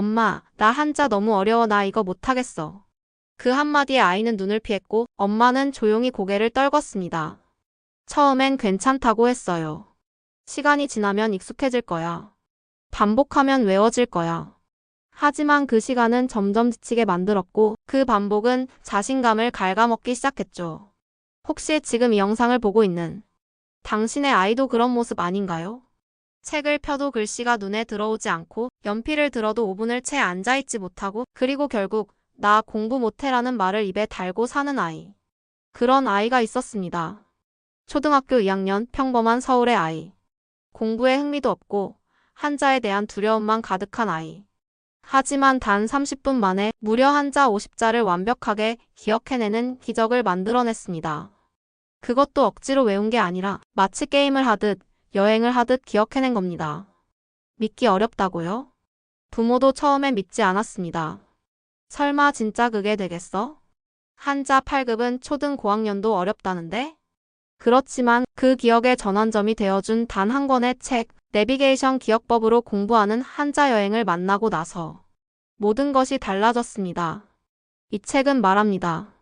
엄마, 나 한자 너무 어려워. 나 이거 못하겠어. 그 한마디에 아이는 눈을 피했고 엄마는 조용히 고개를 떨궜습니다. 처음엔 괜찮다고 했어요. 시간이 지나면 익숙해질 거야. 반복하면 외워질 거야. 하지만 그 시간은 점점 지치게 만들었고 그 반복은 자신감을 갉아먹기 시작했죠. 혹시 지금 이 영상을 보고 있는 당신의 아이도 그런 모습 아닌가요? 책을 펴도 글씨가 눈에 들어오지 않고 연필을 들어도 5분을 채 앉아있지 못하고 그리고 결국 나 공부 못해라는 말을 입에 달고 사는 아이. 그런 아이가 있었습니다. 초등학교 2학년 평범한 서울의 아이. 공부에 흥미도 없고 한자에 대한 두려움만 가득한 아이. 하지만 단 30분 만에 무려 한자 50자를 완벽하게 기억해내는 기적을 만들어냈습니다. 그것도 억지로 외운 게 아니라 마치 게임을 하듯 여행을 하듯 기억해낸 겁니다. 믿기 어렵다고요? 부모도 처음엔 믿지 않았습니다. 설마 진짜 그게 되겠어? 한자 8급은 초등 고학년도 어렵다는데? 그렇지만 그 기억의 전환점이 되어준 단 한 권의 책, 내비게이션 기억법으로 공부하는 한자 여행을 만나고 나서 모든 것이 달라졌습니다. 이 책은 말합니다.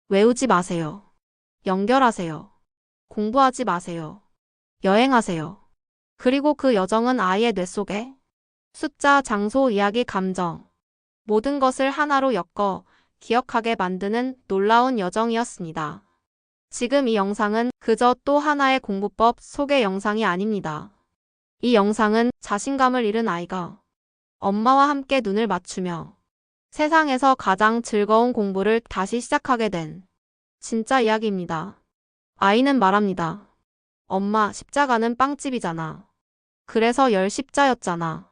외우지 마세요. 연결하세요. 공부하지 마세요. 여행하세요. 그리고 그 여정은 아이의 뇌 속에 숫자, 장소, 이야기, 감정 모든 것을 하나로 엮어 기억하게 만드는 놀라운 여정이었습니다. 지금 이 영상은 그저 또 하나의 공부법 소개 영상이 아닙니다. 이 영상은 자신감을 잃은 아이가 엄마와 함께 눈을 맞추며 세상에서 가장 즐거운 공부를 다시 시작하게 된 진짜 이야기입니다. 아이는 말합니다. 엄마, 십자가는 빵집이잖아. 그래서 열 십자였잖아.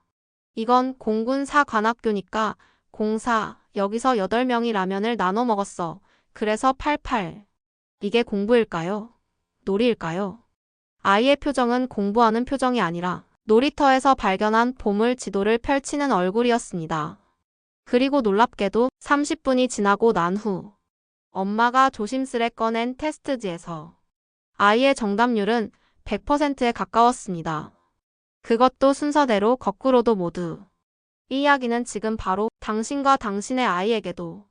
이건 공군 사관학교니까 공사, 여기서 8명이 라면을 나눠 먹었어. 그래서 88. 이게 공부일까요? 놀이일까요? 아이의 표정은 공부하는 표정이 아니라 놀이터에서 발견한 보물 지도를 펼치는 얼굴이었습니다. 그리고 놀랍게도 30분이 지나고 난 후 엄마가 조심스레 꺼낸 테스트지에서 아이의 정답률은 100%에 가까웠습니다. 그것도 순서대로 거꾸로도 모두. 이 이야기는 지금 바로 당신과 당신의 아이에게도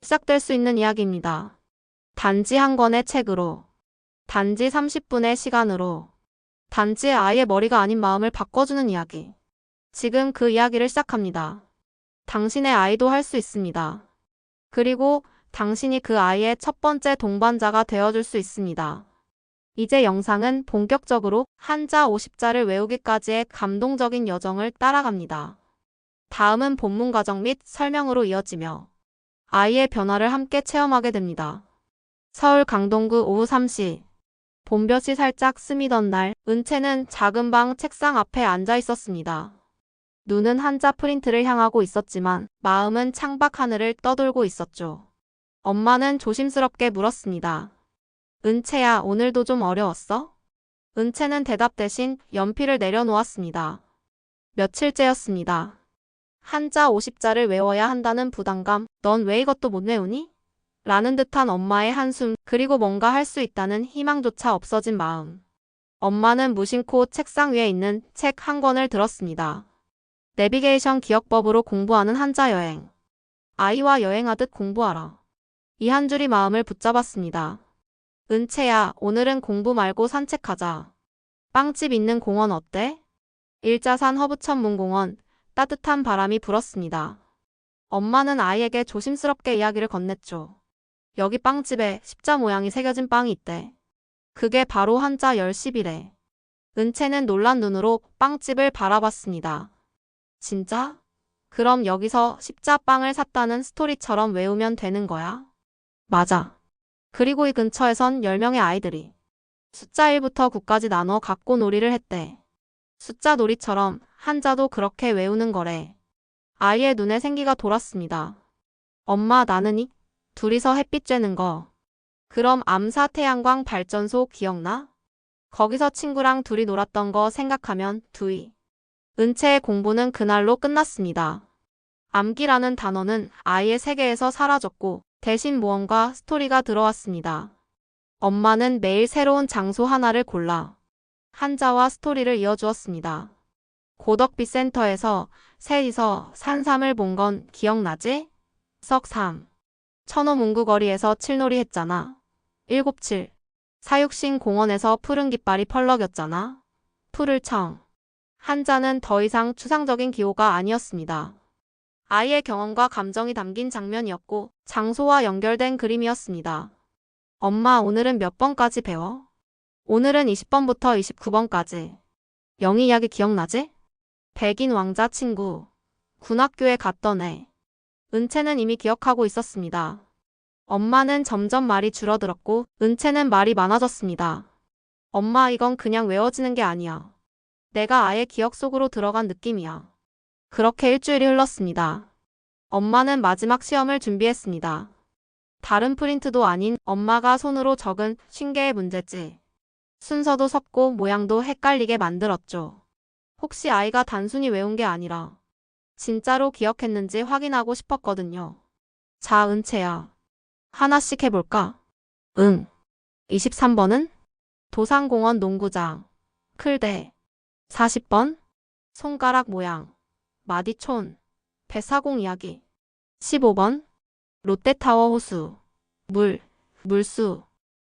시작될 수 있는 이야기입니다. 단지 한 권의 책으로, 단지 30분의 시간으로, 단지 아이의 머리가 아닌 마음을 바꿔주는 이야기. 지금 그 이야기를 시작합니다. 당신의 아이도 할 수 있습니다. 그리고 당신이 그 아이의 첫 번째 동반자가 되어줄 수 있습니다. 이제 영상은 본격적으로 한자 50자를 외우기까지의 감동적인 여정을 따라갑니다. 다음은 본문 과정 및 설명으로 이어지며 아이의 변화를 함께 체험하게 됩니다. 서울 강동구 오후 3시. 봄볕이 살짝 스미던 날, 은채는 작은 방 책상 앞에 앉아 있었습니다. 눈은 한자 프린트를 향하고 있었지만 마음은 창밖 하늘을 떠돌고 있었죠. 엄마는 조심스럽게 물었습니다. 은채야, 오늘도 좀 어려웠어? 은채는 대답 대신 연필을 내려놓았습니다. 며칠째였습니다. 한자 50자를 외워야 한다는 부담감, 넌 왜 이것도 못 외우니? 라는 듯한 엄마의 한숨, 그리고 뭔가 할 수 있다는 희망조차 없어진 마음. 엄마는 무심코 책상 위에 있는 책 한 권을 들었습니다. 내비게이션 기억법으로 공부하는 한자 여행. 아이와 여행하듯 공부하라. 이 한 줄이 마음을 붙잡았습니다. 은채야, 오늘은 공부 말고 산책하자. 빵집 있는 공원 어때? 일자산 허브천문공원. 따뜻한 바람이 불었습니다. 엄마는 아이에게 조심스럽게 이야기를 건넸죠. 여기 빵집에 십자 모양이 새겨진 빵이 있대. 그게 바로 한자 10이래. 은채는 놀란 눈으로 빵집을 바라봤습니다. 진짜? 그럼 여기서 십자빵을 샀다는 스토리처럼 외우면 되는 거야? 맞아. 그리고 이 근처에선 10명의 아이들이 숫자 1부터 9까지 나눠 갖고 놀이를 했대. 숫자 놀이처럼 한자도 그렇게 외우는 거래. 아이의 눈에 생기가 돌았습니다. 엄마, 나는 이 둘이서 햇빛 쬐는 거. 그럼 암사 태양광 발전소 기억나? 거기서 친구랑 둘이 놀았던 거 생각하면 두이. 은채의 공부는 그날로 끝났습니다. 암기라는 단어는 아이의 세계에서 사라졌고 대신 무언가 스토리가 들어왔습니다. 엄마는 매일 새로운 장소 하나를 골라 한자와 스토리를 이어주었습니다. 고덕빛 센터에서 셋이서 산삼을 본 건 기억나지? 석 3. 천호 문구거리에서 칠놀이 했잖아. 7.7. 사육신 공원에서 푸른 깃발이 펄럭였잖아. 푸를 청. 한자는 더 이상 추상적인 기호가 아니었습니다. 아이의 경험과 감정이 담긴 장면이었고 장소와 연결된 그림이었습니다. 엄마, 오늘은 몇 번까지 배워? 오늘은 20번부터 29번까지. 영희 이야기 기억나지? 백인 왕자 친구. 군학교에 갔던 애. 은채는 이미 기억하고 있었습니다. 엄마는 점점 말이 줄어들었고 은채는 말이 많아졌습니다. 엄마, 이건 그냥 외워지는 게 아니야. 내가 아예 기억 속으로 들어간 느낌이야. 그렇게 일주일이 흘렀습니다. 엄마는 마지막 시험을 준비했습니다. 다른 프린트도 아닌 엄마가 손으로 적은 50개의 문제지. 순서도 섞고 모양도 헷갈리게 만들었죠. 혹시 아이가 단순히 외운 게 아니라 진짜로 기억했는지 확인하고 싶었거든요. 자, 은채야. 하나씩 해볼까? 응. 23번은? 도산공원 농구장. 클대. 40번? 손가락 모양. 마디촌. 배사공 이야기. 15번? 롯데타워 호수. 물수.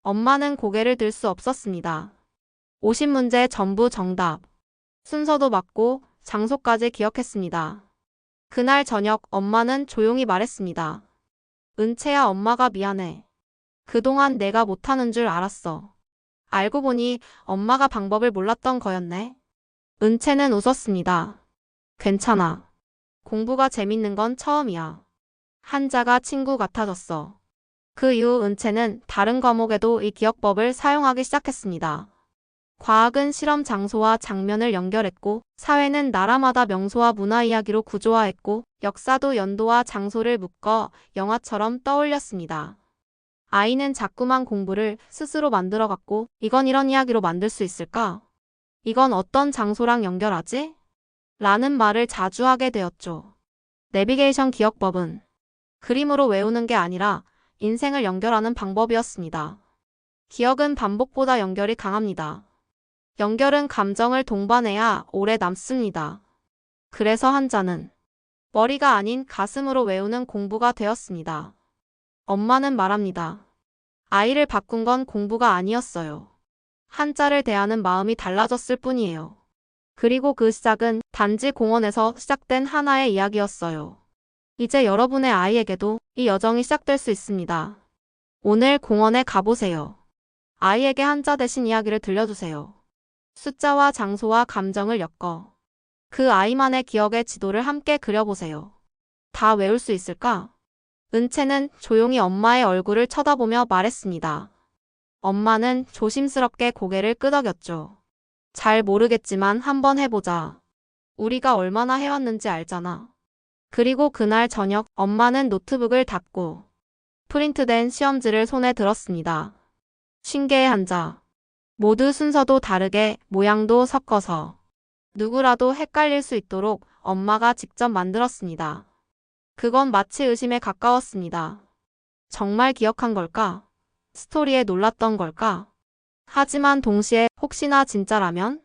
엄마는 고개를 들 수 없었습니다. 50문제 전부 정답. 순서도 맞고 장소까지 기억했습니다. 그날 저녁 엄마는 조용히 말했습니다. 은채야, 엄마가 미안해. 그동안 내가 못하는 줄 알았어. 알고 보니 엄마가 방법을 몰랐던 거였네. 은채는 웃었습니다. 괜찮아. 공부가 재밌는 건 처음이야. 한자가 친구 같아졌어. 그 이후 은채는 다른 과목에도 이 기억법을 사용하기 시작했습니다. 과학은 실험 장소와 장면을 연결했고, 사회는 나라마다 명소와 문화 이야기로 구조화했고, 역사도 연도와 장소를 묶어 영화처럼 떠올렸습니다. 아이는 자꾸만 공부를 스스로 만들어갔고, 이건 이런 이야기로 만들 수 있을까? 이건 어떤 장소랑 연결하지? 라는 말을 자주 하게 되었죠. 내비게이션 기억법은 그림으로 외우는 게 아니라 인생을 연결하는 방법이었습니다. 기억은 반복보다 연결이 강합니다. 연결은 감정을 동반해야 오래 남습니다. 그래서 한자는 머리가 아닌 가슴으로 외우는 공부가 되었습니다. 엄마는 말합니다. 아이를 바꾼 건 공부가 아니었어요. 한자를 대하는 마음이 달라졌을 뿐이에요. 그리고 그 시작은 단지 공원에서 시작된 하나의 이야기였어요. 이제 여러분의 아이에게도 이 여정이 시작될 수 있습니다. 오늘 공원에 가보세요. 아이에게 한자 대신 이야기를 들려주세요. 숫자와 장소와 감정을 엮어 그 아이만의 기억의 지도를 함께 그려보세요. 다 외울 수 있을까? 은채는 조용히 엄마의 얼굴을 쳐다보며 말했습니다. 엄마는 조심스럽게 고개를 끄덕였죠. 잘 모르겠지만 한번 해보자. 우리가 얼마나 해왔는지 알잖아. 그리고 그날 저녁 엄마는 노트북을 닫고 프린트된 시험지를 손에 들었습니다. 50개의 한자. 모두 순서도 다르게 모양도 섞어서 누구라도 헷갈릴 수 있도록 엄마가 직접 만들었습니다. 그건 마치 의심에 가까웠습니다. 정말 기억한 걸까? 스토리에 놀랐던 걸까? 하지만 동시에 혹시나 진짜라면?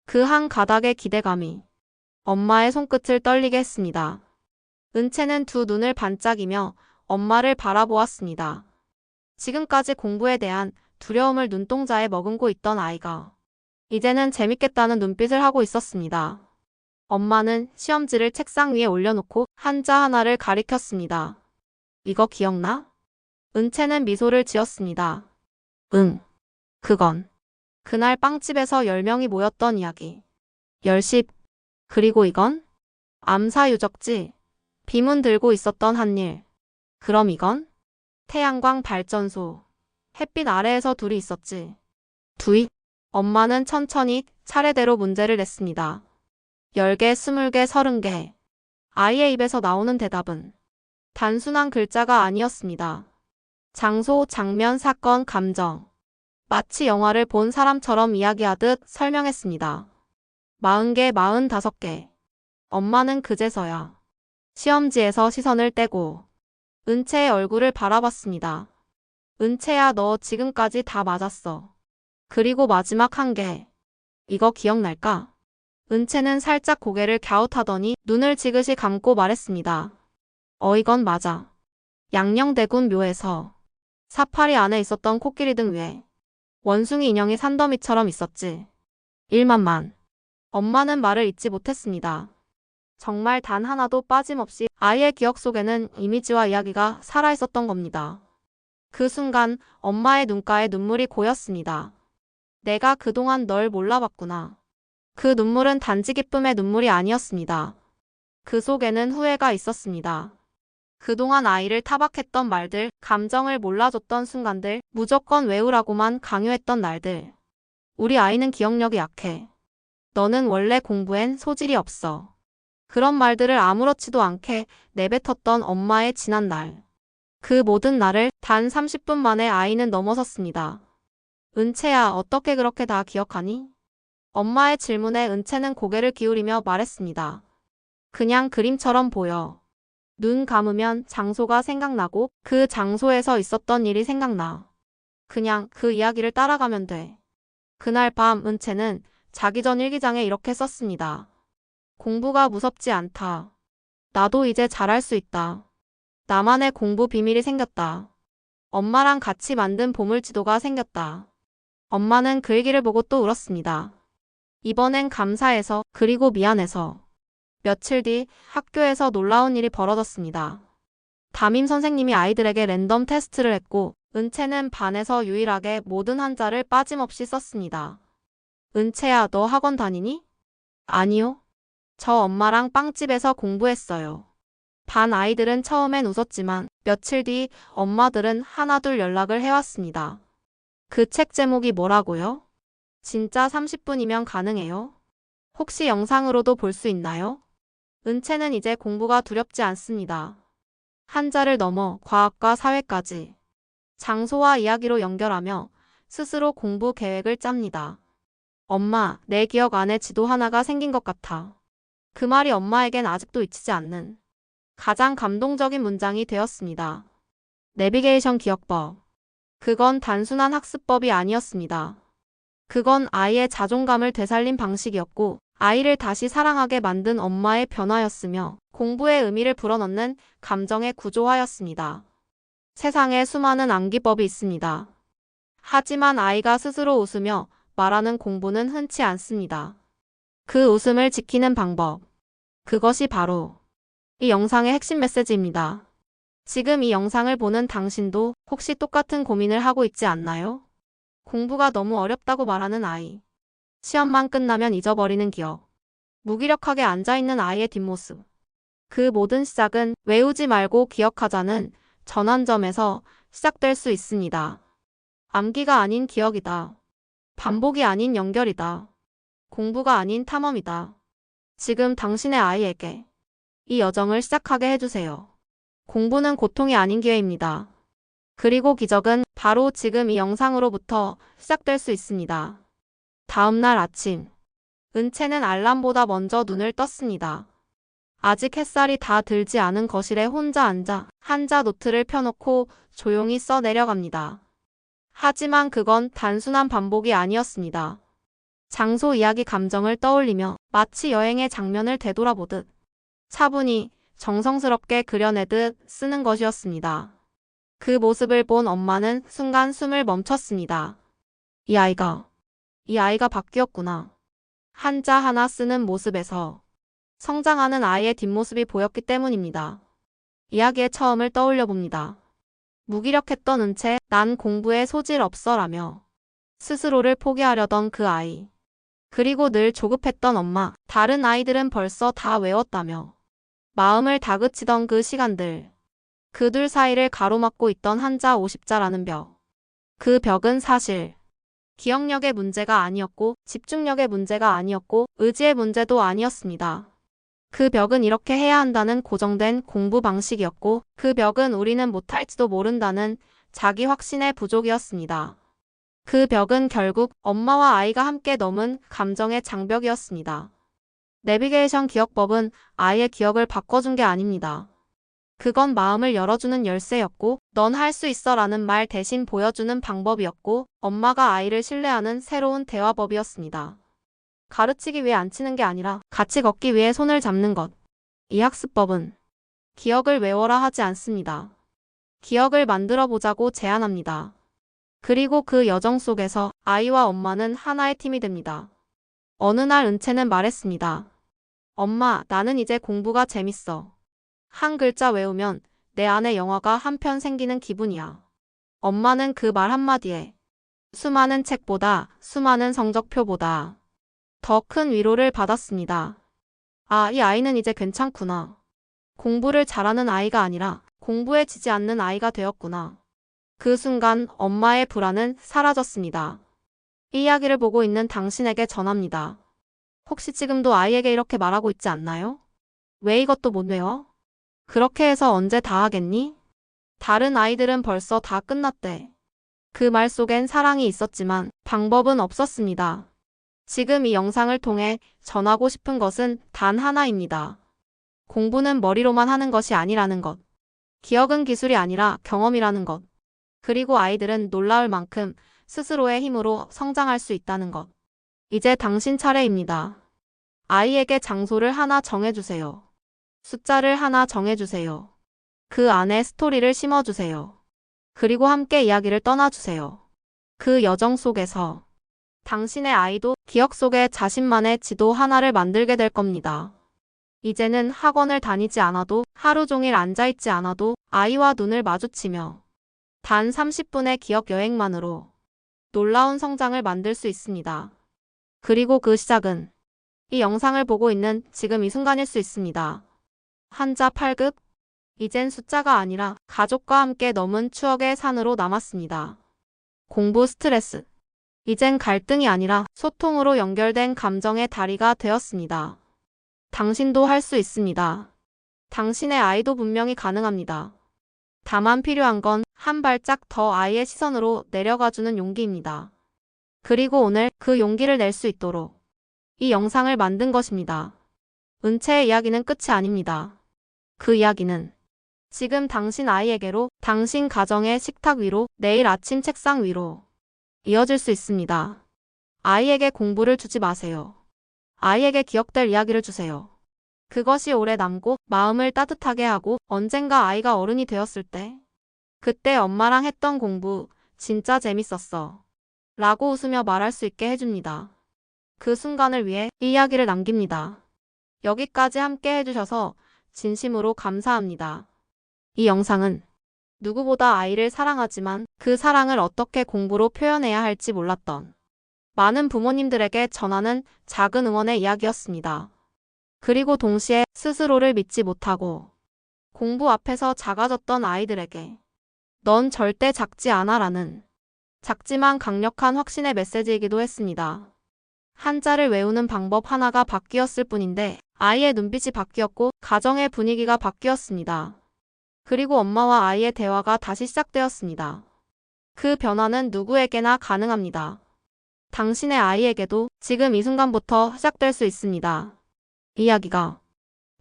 그 한 가닥의 기대감이 엄마의 손끝을 떨리게 했습니다. 은채는 두 눈을 반짝이며 엄마를 바라보았습니다. 지금까지 공부에 대한 두려움을 눈동자에 머금고 있던 아이가 이제는 재밌겠다는 눈빛을 하고 있었습니다. 엄마는 시험지를 책상 위에 올려놓고 한자 하나를 가리켰습니다. 이거 기억나? 은채는 미소를 지었습니다. 응. 그건 그날 빵집에서 10명이 모였던 이야기. 10시. 그리고 이건? 암사 유적지. 비문 들고 있었던 한일. 그럼 이건? 태양광 발전소. 햇빛 아래에서 둘이 있었지. 두잇. 엄마는 천천히 차례대로 문제를 냈습니다. 10개, 20개, 30개. 아이의 입에서 나오는 대답은 단순한 글자가 아니었습니다. 장소, 장면, 사건, 감정. 마치 영화를 본 사람처럼 이야기하듯 설명했습니다. 40개, 45개. 엄마는 그제서야 시험지에서 시선을 떼고 은채의 얼굴을 바라봤습니다. 은채야, 너 지금까지 다 맞았어. 그리고 마지막 한 개. 이거 기억날까? 은채는 살짝 고개를 갸웃하더니 눈을 지그시 감고 말했습니다. 이건 맞아. 양녕대군 묘에서 사파리 안에 있었던 코끼리 등 위에 원숭이 인형이 산더미처럼 있었지. 1만만. 엄마는 말을 잇지 못했습니다. 정말 단 하나도 빠짐없이 아이의 기억 속에는 이미지와 이야기가 살아있었던 겁니다. 그 순간 엄마의 눈가에 눈물이 고였습니다. 내가 그동안 널 몰라봤구나. 그 눈물은 단지 기쁨의 눈물이 아니었습니다. 그 속에는 후회가 있었습니다. 그동안 아이를 타박했던 말들, 감정을 몰라줬던 순간들, 무조건 외우라고만 강요했던 날들. 우리 아이는 기억력이 약해. 너는 원래 공부엔 소질이 없어. 그런 말들을 아무렇지도 않게 내뱉었던 엄마의 지난 날. 그 모든 날을 단 30분 만에 아이는 넘어섰습니다. 은채야, 어떻게 그렇게 다 기억하니? 엄마의 질문에 은채는 고개를 기울이며 말했습니다. 그냥 그림처럼 보여. 눈 감으면 장소가 생각나고 그 장소에서 있었던 일이 생각나. 그냥 그 이야기를 따라가면 돼. 그날 밤 은채는 자기 전 일기장에 이렇게 썼습니다. 공부가 무섭지 않다. 나도 이제 잘할 수 있다. 나만의 공부 비밀이 생겼다. 엄마랑 같이 만든 보물지도가 생겼다. 엄마는 그 일기를 보고 또 울었습니다. 이번엔 감사해서 그리고 미안해서. 며칠 뒤 학교에서 놀라운 일이 벌어졌습니다. 담임 선생님이 아이들에게 랜덤 테스트를 했고 은채는 반에서 유일하게 모든 한자를 빠짐없이 썼습니다. 은채야, 너 학원 다니니? 아니요. 저 엄마랑 빵집에서 공부했어요. 반 아이들은 처음엔 웃었지만 며칠 뒤 엄마들은 하나둘 연락을 해왔습니다. 그 책 제목이 뭐라고요? 진짜 30분이면 가능해요? 혹시 영상으로도 볼 수 있나요? 은채는 이제 공부가 두렵지 않습니다. 한자를 넘어 과학과 사회까지 장소와 이야기로 연결하며 스스로 공부 계획을 짭니다. 엄마, 내 기억 안에 지도 하나가 생긴 것 같아. 그 말이 엄마에겐 아직도 잊히지 않는 가장 감동적인 문장이 되었습니다. 내비게이션 기억법. 그건 단순한 학습법이 아니었습니다. 그건 아이의 자존감을 되살린 방식이었고 아이를 다시 사랑하게 만든 엄마의 변화였으며 공부의 의미를 불어넣는 감정의 구조화였습니다. 세상에 수많은 암기법이 있습니다. 하지만 아이가 스스로 웃으며 말하는 공부는 흔치 않습니다. 그 웃음을 지키는 방법. 그것이 바로 이 영상의 핵심 메시지입니다. 지금 이 영상을 보는 당신도 혹시 똑같은 고민을 하고 있지 않나요? 공부가 너무 어렵다고 말하는 아이. 시험만 끝나면 잊어버리는 기억. 무기력하게 앉아있는 아이의 뒷모습. 그 모든 시작은 외우지 말고 기억하자는 전환점에서 시작될 수 있습니다. 암기가 아닌 기억이다. 반복이 아닌 연결이다. 공부가 아닌 탐험이다. 지금 당신의 아이에게 이 여정을 시작하게 해주세요. 공부는 고통이 아닌 기회입니다. 그리고 기적은 바로 지금 이 영상으로부터 시작될 수 있습니다. 다음 날 아침. 은채는 알람보다 먼저 눈을 떴습니다. 아직 햇살이 다 들지 않은 거실에 혼자 앉아 한자 노트를 펴놓고 조용히 써 내려갑니다. 하지만 그건 단순한 반복이 아니었습니다. 장소 이야기 감정을 떠올리며 마치 여행의 장면을 되돌아보듯 차분히 정성스럽게 그려내듯 쓰는 것이었습니다. 그 모습을 본 엄마는 순간 숨을 멈췄습니다. 이 아이가 바뀌었구나. 한자 하나 쓰는 모습에서 성장하는 아이의 뒷모습이 보였기 때문입니다. 이야기의 처음을 떠올려 봅니다. 무기력했던 은채, 난 공부에 소질 없어 라며 스스로를 포기하려던 그 아이. 그리고 늘 조급했던 엄마, 다른 아이들은 벌써 다 외웠다며 마음을 다그치던 그 시간들. 그 둘 사이를 가로막고 있던 한자 50자라는 벽. 그 벽은 사실 기억력의 문제가 아니었고 집중력의 문제가 아니었고 의지의 문제도 아니었습니다. 그 벽은 이렇게 해야 한다는 고정된 공부 방식이었고 그 벽은 우리는 못할지도 모른다는 자기 확신의 부족이었습니다. 그 벽은 결국 엄마와 아이가 함께 넘은 감정의 장벽이었습니다. 내비게이션 기억법은 아이의 기억을 바꿔준 게 아닙니다. 그건 마음을 열어주는 열쇠였고 넌 할 수 있어 라는 말 대신 보여주는 방법이었고 엄마가 아이를 신뢰하는 새로운 대화법이었습니다. 가르치기 위해 앉히는 게 아니라 같이 걷기 위해 손을 잡는 것. 이 학습법은 기억을 외워라 하지 않습니다. 기억을 만들어 보자고 제안합니다. 그리고 그 여정 속에서 아이와 엄마는 하나의 팀이 됩니다. 어느 날 은채는 말했습니다. 엄마, 나는 이제 공부가 재밌어. 한 글자 외우면 내 안에 영화가 한 편 생기는 기분이야. 엄마는 그 말 한마디에 수많은 책보다, 수많은 성적표보다 더 큰 위로를 받았습니다. 아, 이 아이는 이제 괜찮구나. 공부를 잘하는 아이가 아니라 공부에 지지 않는 아이가 되었구나. 그 순간 엄마의 불안은 사라졌습니다. 이 이야기를 보고 있는 당신에게 전합니다. 혹시 지금도 아이에게 이렇게 말하고 있지 않나요? 왜 이것도 못 외워? 그렇게 해서 언제 다 하겠니? 다른 아이들은 벌써 다 끝났대. 그 말 속엔 사랑이 있었지만 방법은 없었습니다. 지금 이 영상을 통해 전하고 싶은 것은 단 하나입니다. 공부는 머리로만 하는 것이 아니라는 것. 기억은 기술이 아니라 경험이라는 것. 그리고 아이들은 놀라울 만큼 스스로의 힘으로 성장할 수 있다는 것. 이제 당신 차례입니다. 아이에게 장소를 하나 정해주세요. 숫자를 하나 정해주세요. 그 안에 스토리를 심어주세요. 그리고 함께 이야기를 떠나주세요. 그 여정 속에서 당신의 아이도 기억 속에 자신만의 지도 하나를 만들게 될 겁니다. 이제는 학원을 다니지 않아도 하루 종일 앉아있지 않아도 아이와 눈을 마주치며 단 30분의 기억 여행만으로 놀라운 성장을 만들 수 있습니다. 그리고 그 시작은 이 영상을 보고 있는 지금 이 순간일 수 있습니다. 한자 8급, 이젠 숫자가 아니라 가족과 함께 넘은 추억의 산으로 남았습니다. 공부 스트레스, 이젠 갈등이 아니라 소통으로 연결된 감정의 다리가 되었습니다. 당신도 할 수 있습니다. 당신의 아이도 분명히 가능합니다. 다만 필요한 건 한 발짝 더 아이의 시선으로 내려가주는 용기입니다. 그리고 오늘 그 용기를 낼 수 있도록 이 영상을 만든 것입니다. 은채의 이야기는 끝이 아닙니다. 그 이야기는 지금 당신 아이에게로, 당신 가정의 식탁 위로, 내일 아침 책상 위로 이어질 수 있습니다. 아이에게 공부를 주지 마세요. 아이에게 기억될 이야기를 주세요. 그것이 오래 남고 마음을 따뜻하게 하고 언젠가 아이가 어른이 되었을 때 그때 엄마랑 했던 공부 진짜 재밌었어 라고 웃으며 말할 수 있게 해줍니다. 그 순간을 위해 이 이야기를 남깁니다. 여기까지 함께 해주셔서 진심으로 감사합니다. 이 영상은 누구보다 아이를 사랑하지만 그 사랑을 어떻게 공부로 표현해야 할지 몰랐던 많은 부모님들에게 전하는 작은 응원의 이야기였습니다. 그리고 동시에 스스로를 믿지 못하고 공부 앞에서 작아졌던 아이들에게 넌 절대 작지 않아 라는 작지만 강력한 확신의 메시지이기도 했습니다. 한자를 외우는 방법 하나가 바뀌었을 뿐인데 아이의 눈빛이 바뀌었고 가정의 분위기가 바뀌었습니다. 그리고 엄마와 아이의 대화가 다시 시작되었습니다. 그 변화는 누구에게나 가능합니다. 당신의 아이에게도 지금 이 순간부터 시작될 수 있습니다. 이야기가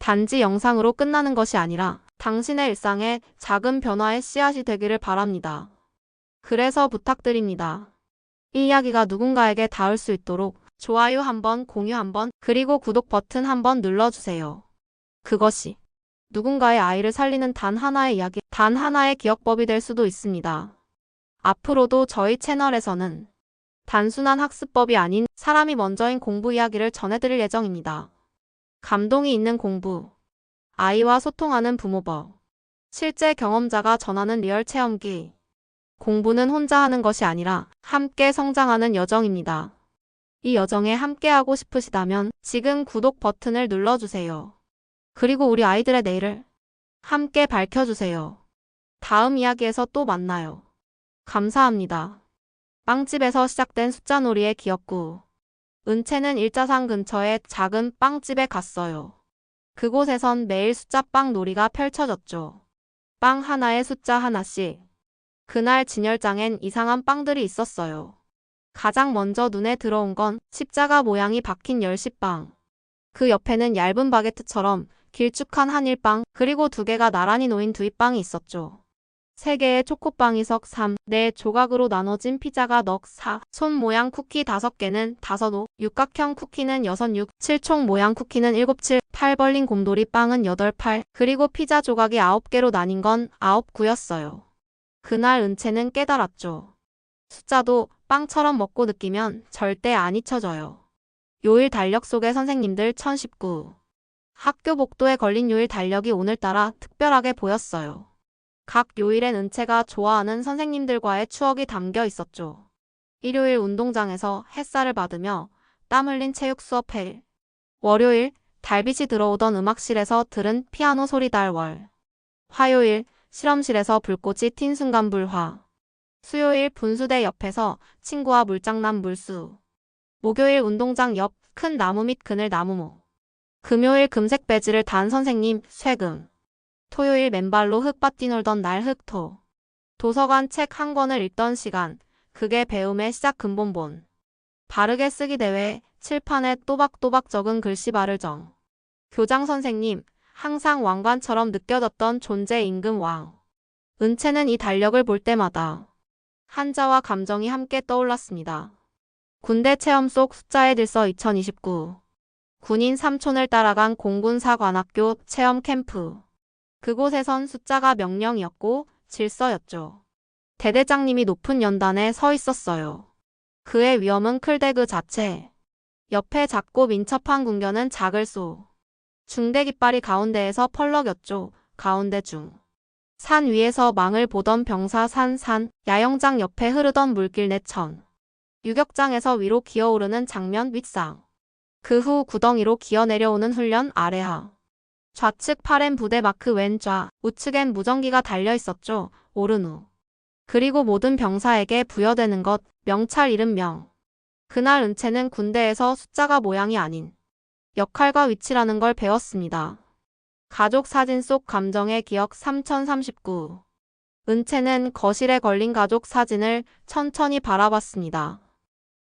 단지 영상으로 끝나는 것이 아니라 당신의 일상에 작은 변화의 씨앗이 되기를 바랍니다. 그래서 부탁드립니다. 이 이야기가 누군가에게 닿을 수 있도록 좋아요 한번, 공유 한번, 그리고 구독 버튼 한번 눌러주세요. 그것이 누군가의 아이를 살리는 단 하나의 이야기, 단 하나의 기억법이 될 수도 있습니다. 앞으로도 저희 채널에서는 단순한 학습법이 아닌 사람이 먼저인 공부 이야기를 전해드릴 예정입니다. 감동이 있는 공부, 아이와 소통하는 부모법, 실제 경험자가 전하는 리얼 체험기. 공부는 혼자 하는 것이 아니라 함께 성장하는 여정입니다. 이 여정에 함께하고 싶으시다면 지금 구독 버튼을 눌러주세요. 그리고 우리 아이들의 내일을 함께 밝혀주세요. 다음 이야기에서 또 만나요. 감사합니다. 빵집에서 시작된 숫자놀이의 기억구. 은채는 일자산 근처의 작은 빵집에 갔어요. 그곳에선 매일 숫자빵 놀이가 펼쳐졌죠. 빵 하나에 숫자 하나씩. 그날 진열장엔 이상한 빵들이 있었어요. 가장 먼저 눈에 들어온 건 십자가 모양이 박힌 열시빵. 그 옆에는 얇은 바게트처럼 길쭉한 한일빵, 그리고 두 개가 나란히 놓인 두입빵이 있었죠. 3개의 초코빵이 석 3, 4조각으로 나눠진 피자가 넉 4, 손 모양 쿠키 5개는 5, 5, 육각형 쿠키는 6, 6, 7총 모양 쿠키는 7, 7, 8 벌린 곰돌이 빵은 8, 8, 그리고 피자 조각이 9개로 나뉜 건 9, 9였어요. 그날 은채는 깨달았죠. 숫자도 빵처럼 먹고 느끼면 절대 안 잊혀져요. 요일 달력 속의 선생님들 1019. 학교 복도에 걸린 요일 달력이 오늘따라 특별하게 보였어요. 각 요일엔 은채가 좋아하는 선생님들과의 추억이 담겨 있었죠. 일요일 운동장에서 햇살을 받으며 땀 흘린 체육 수업 헬. 월요일 달빛이 들어오던 음악실에서 들은 피아노 소리 달월. 화요일 실험실에서 불꽃이 튄 순간 불화. 수요일 분수대 옆에서 친구와 물장난 물수. 목요일 운동장 옆 큰 나무 밑 그늘 나무모. 금요일 금색 배지를 단 선생님 쇠금. 토요일 맨발로 흙밭 뛰놀던 날 흙토. 도서관 책 한 권을 읽던 시간. 그게 배움의 시작 근본본. 바르게 쓰기 대회 칠판에 또박또박 적은 글씨 바를 정. 교장 선생님 항상 왕관처럼 느껴졌던 존재 임금 왕. 은채는 이 달력을 볼 때마다 한자와 감정이 함께 떠올랐습니다. 군대 체험 속 숫자의 질서 2029. 군인 삼촌을 따라간 공군사관학교 체험 캠프. 그곳에선 숫자가 명령이었고 질서였죠. 대대장님이 높은 연단에 서 있었어요. 그의 위엄은 클대 그 자체. 옆에 작고 민첩한 군견은 작을 소. 중대 깃발이 가운데에서 펄럭였죠. 가운데 중. 산 위에서 망을 보던 병사 산, 야영장 옆에 흐르던 물길 내천. 유격장에서 위로 기어오르는 장면 윗상. 그 후 구덩이로 기어 내려오는 훈련 아래하. 좌측 파렘 부대 마크 왼좌, 우측엔 무전기가 달려 있었죠. 오른 후. 그리고 모든 병사에게 부여되는 것, 명찰 이름 명. 그날 은채는 군대에서 숫자가 모양이 아닌 역할과 위치라는 걸 배웠습니다. 가족 사진 속 감정의 기억 3039. 은채는 거실에 걸린 가족 사진을 천천히 바라봤습니다.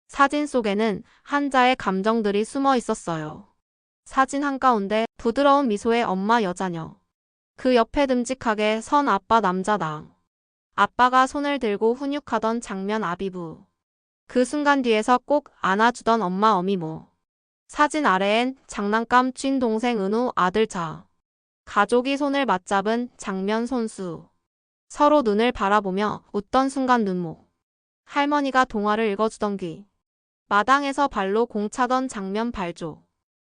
사진 속에는 한자의 감정들이 숨어 있었어요. 사진 한가운데 부드러운 미소의 엄마 여자녀. 그 옆에 듬직하게 선 아빠 남자당. 아빠가 손을 들고 훈육하던 장면 아비부. 그 순간 뒤에서 꼭 안아주던 엄마 어미모. 사진 아래엔 장난감 쥔 동생 은우 아들 자. 가족이 손을 맞잡은 장면 손수. 서로 눈을 바라보며 웃던 순간 눈목. 할머니가 동화를 읽어주던 귀. 마당에서 발로 공차던 장면 발조.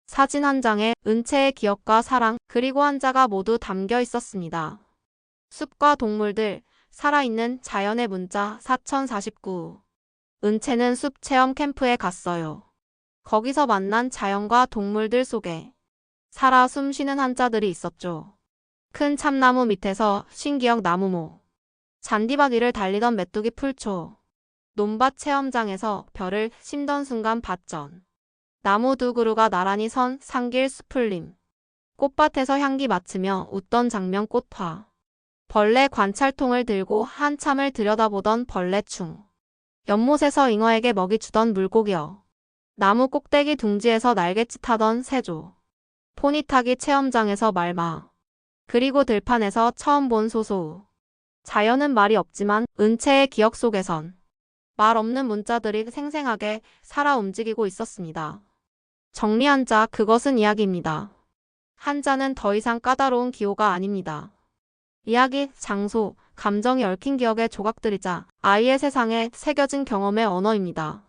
사진 한 장에 은채의 기억과 사랑 그리고 한자가 모두 담겨 있었습니다. 숲과 동물들, 살아있는 자연의 문자 4049. 은채는 숲 체험 캠프에 갔어요. 거기서 만난 자연과 동물들 속에 살아 숨쉬는 한자들이 있었죠. 큰 참나무 밑에서 신기역 나무모. 잔디밭 위를 달리던 메뚜기 풀초. 논밭 체험장에서 별을 심던 순간 밭전. 나무 두 그루가 나란히 선 산길 수풀림. 꽃밭에서 향기 맡으며 웃던 장면 꽃화. 벌레 관찰통을 들고 한참을 들여다보던 벌레충. 연못에서 잉어에게 먹이 주던 물고기여. 나무 꼭대기 둥지에서 날갯짓 하던 새조. 포니타기 체험장에서 말마. 그리고 들판에서 처음 본 소소우. 자연은 말이 없지만 은채의 기억 속에선 말 없는 문자들이 생생하게 살아 움직이고 있었습니다. 정리 한자 그것은 이야기입니다. 한자는 더 이상 까다로운 기호가 아닙니다. 이야기, 장소, 감정이 얽힌 기억의 조각들이자 아이의 세상에 새겨진 경험의 언어입니다.